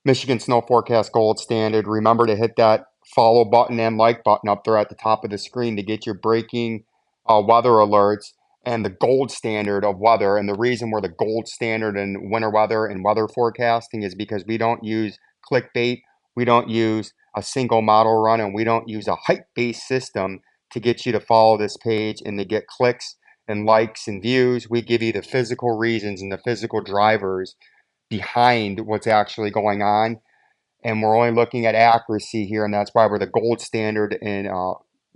Michigan Snow Forecast Gold Standard. Remember to hit that follow button and like button up there at the top of the screen to get your breaking weather alerts and the gold standard of weather. And the reason we're the gold standard in winter weather and weather forecasting is because we don't use clickbait, we don't use a single model run, and we don't use a hype-based system to get you to follow this page and to get clicks and likes and views. We give you the physical reasons and the physical drivers behind what's actually going on. And we're only looking at accuracy here, and that's why we're the gold standard in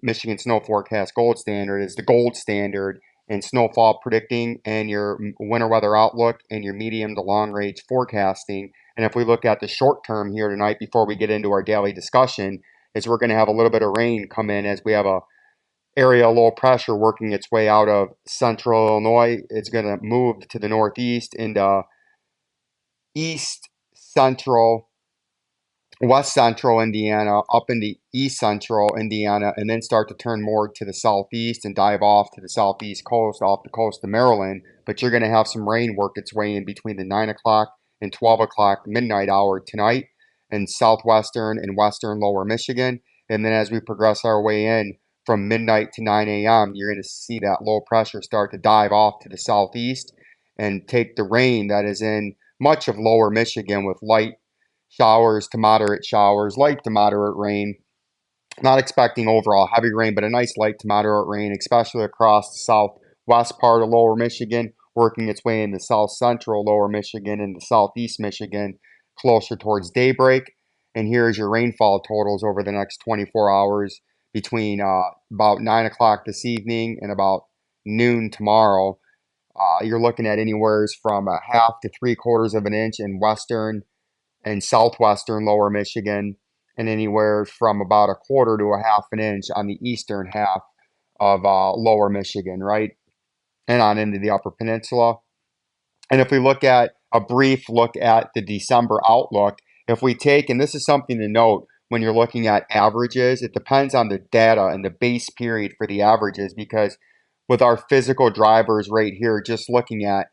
Michigan Snow Forecast. Gold Standard is the gold standard in snowfall predicting and your winter weather outlook and your medium to long range forecasting. And if we look at the short term here tonight before we get into our daily discussion, is we're going to have a little bit of rain come in as we have a area of low pressure working its way out of central Illinois. It's going to move to the northeast into east central, west central Indiana, up into east central Indiana, and then start to turn more to the southeast and dive off to the southeast coast, off the coast of Maryland. But you're going to have some rain work its way in between the 9 o'clock and 12 o'clock midnight hour tonight in southwestern and western lower Michigan. And then as we progress our way in from midnight to 9 a.m., you're going to see that low pressure start to dive off to the southeast and take the rain that is in much of lower Michigan with light showers to moderate showers, light to moderate rain. Not expecting overall heavy rain, but a nice light to moderate rain, especially across the southwest part of lower Michigan, working its way into south central lower Michigan and the southeast Michigan closer towards daybreak. And here's your rainfall totals over the next 24 hours between about 9 o'clock this evening and about noon tomorrow. You're looking at anywhere from a half to three quarters of an inch in western and southwestern lower Michigan, and anywhere from about a quarter to a half an inch on the eastern half of lower Michigan, right? And on into the upper peninsula. And if we look at a brief look at the December outlook, if we take, and this is something to note when you're looking at averages, it depends on the data and the base period for the averages, because with our physical drivers right here, just looking at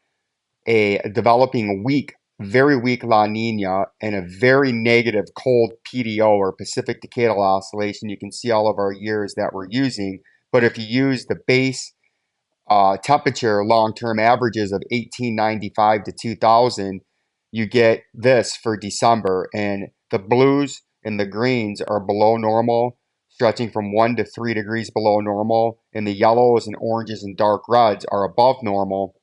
a developing weak, very weak La Nina and a very negative cold PDO or Pacific Decadal Oscillation, you can see all of our years that we're using. But if you use the base temperature long-term averages of 1895 to 2000, you get this for December. And the blues and the greens are below normal, stretching from 1 to 3 degrees below normal. And the yellows and oranges and dark reds are above normal.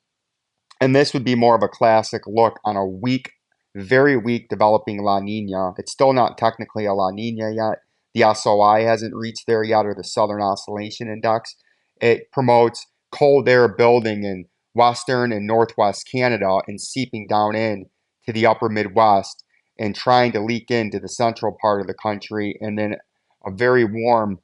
And this would be more of a classic look on a weak, very weak developing La Nina. It's still not technically a La Nina yet. The SOI hasn't reached there yet, or the Southern Oscillation Index. It promotes cold air building in western and northwest Canada and seeping down in to the upper Midwest and trying to leak into the central part of the country. And then a very warm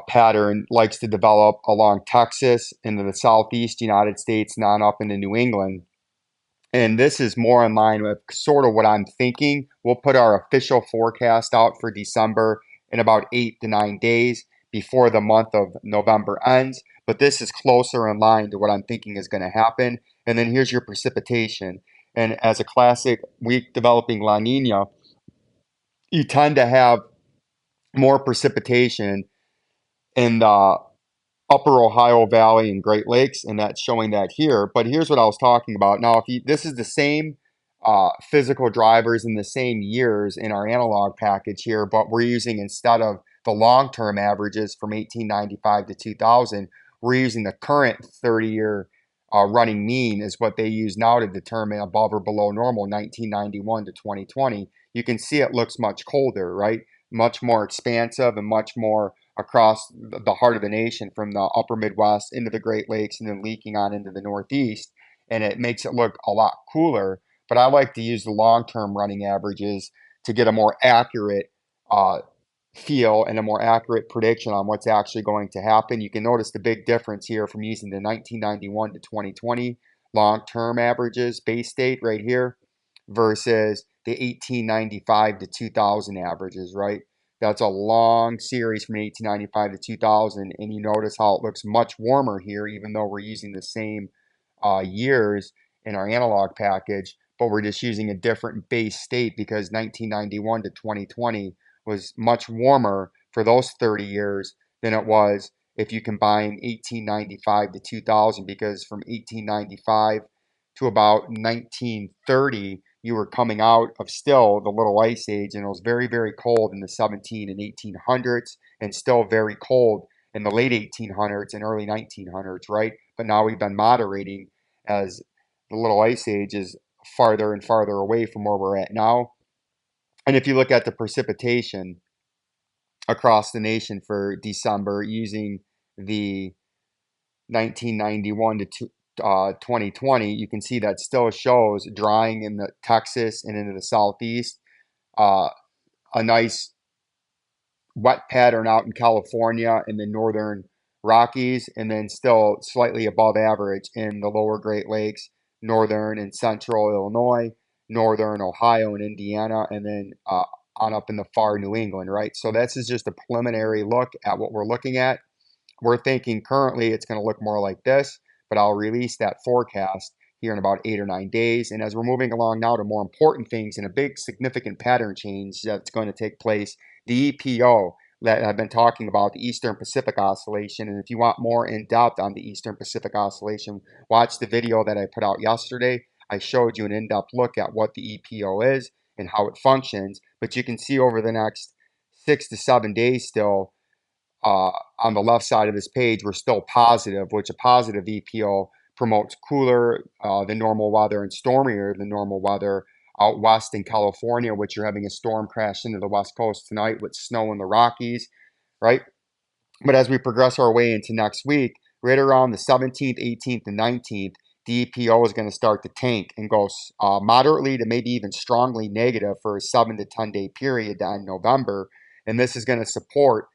pattern likes to develop along Texas into the southeast United States and on up into New England. And this is more in line with sort of what I'm thinking. We'll put our official forecast out for December in about 8 to 9 days before the month of November ends. But this is closer in line to what I'm thinking is going to happen. And then here's your precipitation. And as a classic weak developing La Nina, you tend to have more precipitation in the upper Ohio Valley and Great Lakes, and that's showing that here. But here's what I was talking about. Now, if you, this is the same physical drivers in the same years in our analog package here, but we're using, instead of the long-term averages from 1895 to 2000, we're using the current 30-year running mean is what they use now to determine above or below normal 1991 to 2020. You can see it looks much colder, right? Much more expansive and much more across the heart of the nation from the upper Midwest into the Great Lakes and then leaking on into the Northeast. And it makes it look a lot cooler. But I like to use the long-term running averages to get a more accurate feel and a more accurate prediction on what's actually going to happen. You can notice the big difference here from using the 1991 to 2020 long-term averages, base date right here, versus the 1895 to 2000 averages, right? That's a long series from 1895 to 2000, and you notice how it looks much warmer here, even though we're using the same years in our analog package. but we're just using a different base state because 1991 to 2020 was much warmer for those 30 years than it was if you combine 1895 to 2000, because from 1895 to about 1930, you were coming out of still the Little Ice Age, and it was very, very cold in the 17 and 1800s, and still very cold in the late 1800s and early 1900s, right? But now we've been moderating as the Little Ice Age is farther and farther away from where we're at now. And if you look at the precipitation across the nation for December using the 1991 to 2020, you can see that still shows drying in the Texas and into the southeast. Uh, a nice wet pattern out in California in the northern Rockies, and then still slightly above average in the lower Great Lakes, northern and central Illinois, northern Ohio and Indiana, and then on up in the far New England, right? So this is just a preliminary look at what we're looking at. We're thinking currently it's going to look more like this, but I'll release that forecast here in about 8 or 9 days. And as we're moving along now to more important things and a big significant pattern change that's going to take place, the EPO that I've been talking about, the Eastern Pacific Oscillation. And if you want more in depth on the Eastern Pacific Oscillation, watch the video that I put out yesterday. I showed you an in-depth look at what the EPO is and how it functions. But you can see over the next 6 to 7 days still, on the left side of this page, we're still positive, which a positive EPO promotes cooler than normal weather and stormier than normal weather out west in California, which you're having a storm crash into the west coast tonight with snow in the Rockies, right? But as we progress our way into next week, right around the 17th, 18th, and 19th, the EPO is going to start to tank and go moderately to maybe even strongly negative for a 7 to 10 day period to end November. And this is going to support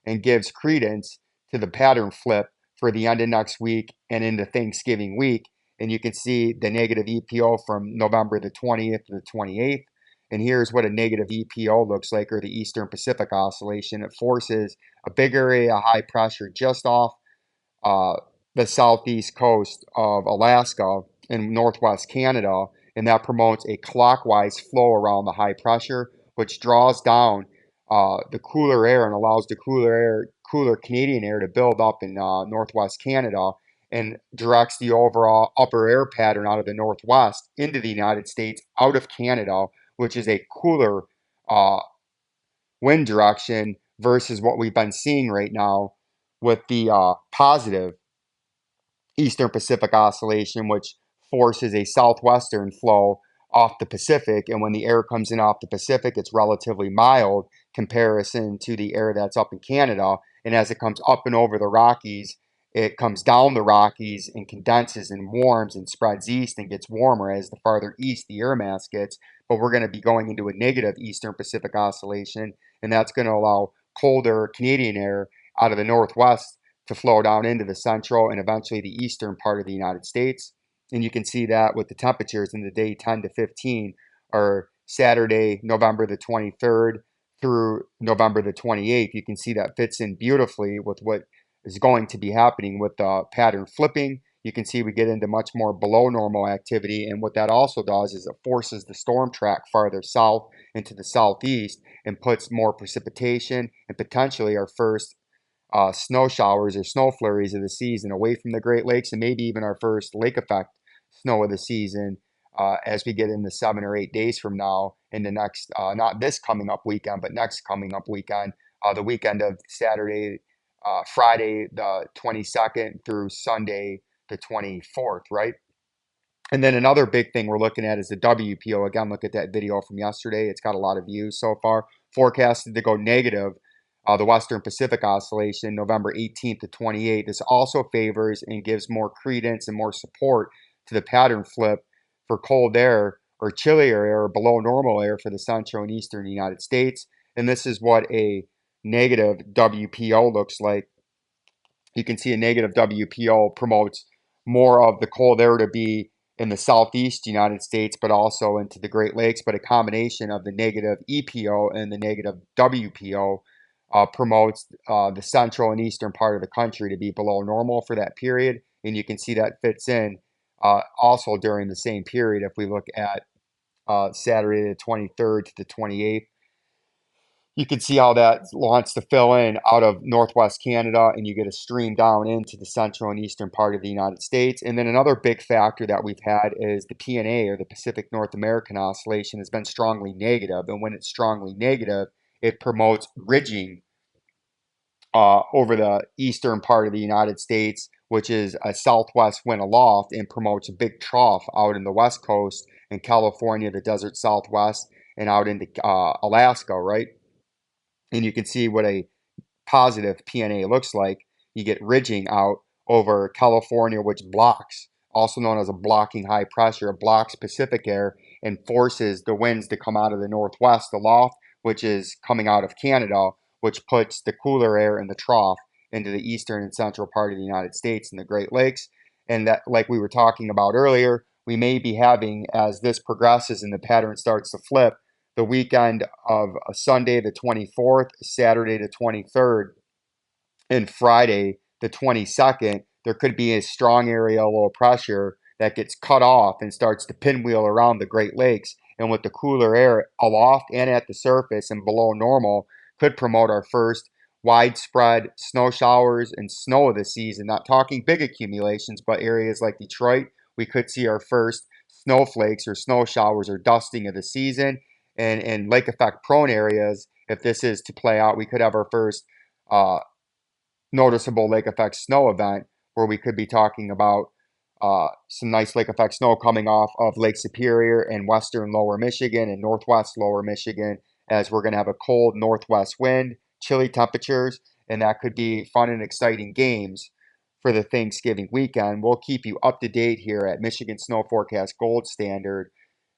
and gives credence to the pattern flip for the end of next week and into Thanksgiving week. And you can see the negative EPO from November the 20th to the 28th. And here's what a negative EPO looks like, or the Eastern Pacific Oscillation. It forces a big area of high pressure just off uh, the southeast coast of Alaska and northwest Canada, and that promotes a clockwise flow around the high pressure, which draws down the cooler air and allows the cooler Canadian air to build up in northwest Canada and directs the overall upper air pattern out of the northwest into the United States, out of Canada, which is a cooler uh, wind direction versus what we've been seeing right now with the positive Eastern Pacific Oscillation, which forces a southwestern flow off the Pacific. And when the air comes in off the Pacific, it's relatively mild comparison to the air that's up in Canada. And as it comes up and over the Rockies, it comes down the Rockies and condenses and warms and spreads east and gets warmer as the farther east the air mass gets. But we're going to be going into a negative Eastern Pacific Oscillation, and that's going to allow colder Canadian air out of the northwest to flow down into the central and eventually the eastern part of the United States. And you can see that with the temperatures in the day 10 to 15 or Saturday, November the 23rd through November the 28th. You can see that fits in beautifully with what is going to be happening with the pattern flipping. You can see we get into much more below normal activity. And what that also does is it forces the storm track farther south into the southeast and puts more precipitation and potentially our first snow showers or snow flurries of the season away from the Great Lakes, and maybe even our first lake effect snow of the season as we get into 7 or 8 days from now in the next, not this coming up weekend, but next coming up weekend, the weekend of Saturday, Friday the 22nd through Sunday the 24th, right? And then another big thing we're looking at is the WPO. Again, look at that video from yesterday. It's got a lot of views so far. Forecasted to go negative. The Western Pacific Oscillation, November 18th to 28th. This also favors and gives more credence and more support to the pattern flip for cold air or chillier air or below normal air for the central and eastern United States. And this is what a negative WPO looks like. You can see a negative WPO promotes more of the cold air to be in the southeast United States, but also into the Great Lakes. But a combination of the negative EPO and the negative WPO promotes the central and eastern part of the country to be below normal for that period. And you can see that fits in also during the same period if we look at Saturday the 23rd to the 28th. You can see how that wants to fill in out of northwest Canada, and you get a stream down into the central and eastern part of the United States. And then another big factor that we've had is the PNA, or the Pacific North American Oscillation, has been strongly negative. And when it's strongly negative, it promotes ridging over the eastern part of the United States, which is a southwest wind aloft, and promotes a big trough out in the west coast in California, the desert southwest, and out into Alaska, right? And you can see what a positive PNA looks like. You get ridging out over California, which blocks, also known as a blocking high pressure, blocks Pacific air and forces the winds to come out of the northwest aloft, which is coming out of Canada, which puts the cooler air in the trough into the eastern and central part of the United States and the Great Lakes. And that, like we were talking about earlier, we may be having, as this progresses and the pattern starts to flip, the weekend of Sunday the 24th, Saturday the 23rd, and Friday, the 22nd, there could be a strong area of low pressure that gets cut off and starts to pinwheel around the Great Lakes. And with the cooler air aloft and at the surface and below normal, could promote our first widespread snow showers and snow of the season. Not talking big accumulations, but areas like Detroit, we could see our first snowflakes or snow showers or dusting of the season. And in lake effect prone areas, if this is to play out, we could have our first noticeable lake effect snow event where we could be talking about some nice lake effect snow coming off of Lake Superior and western lower Michigan and northwest lower Michigan, as we're going to have a cold northwest wind, chilly temperatures, and that could be fun and exciting games for the Thanksgiving weekend. We'll keep you up to date here at Michigan Snow Forecast Gold Standard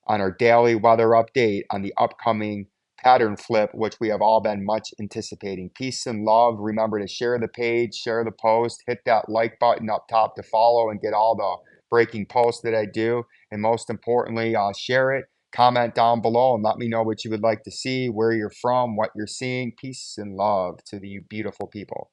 on our daily weather update on the upcoming pattern flip, which we have all been much anticipating. Peace and love. Remember to share the page, share the post, hit that like button up top to follow and get all the breaking posts that I do. And most importantly, share it, comment down below, and let me know what you would like to see, where you're from, what you're seeing. Peace and love to you beautiful people.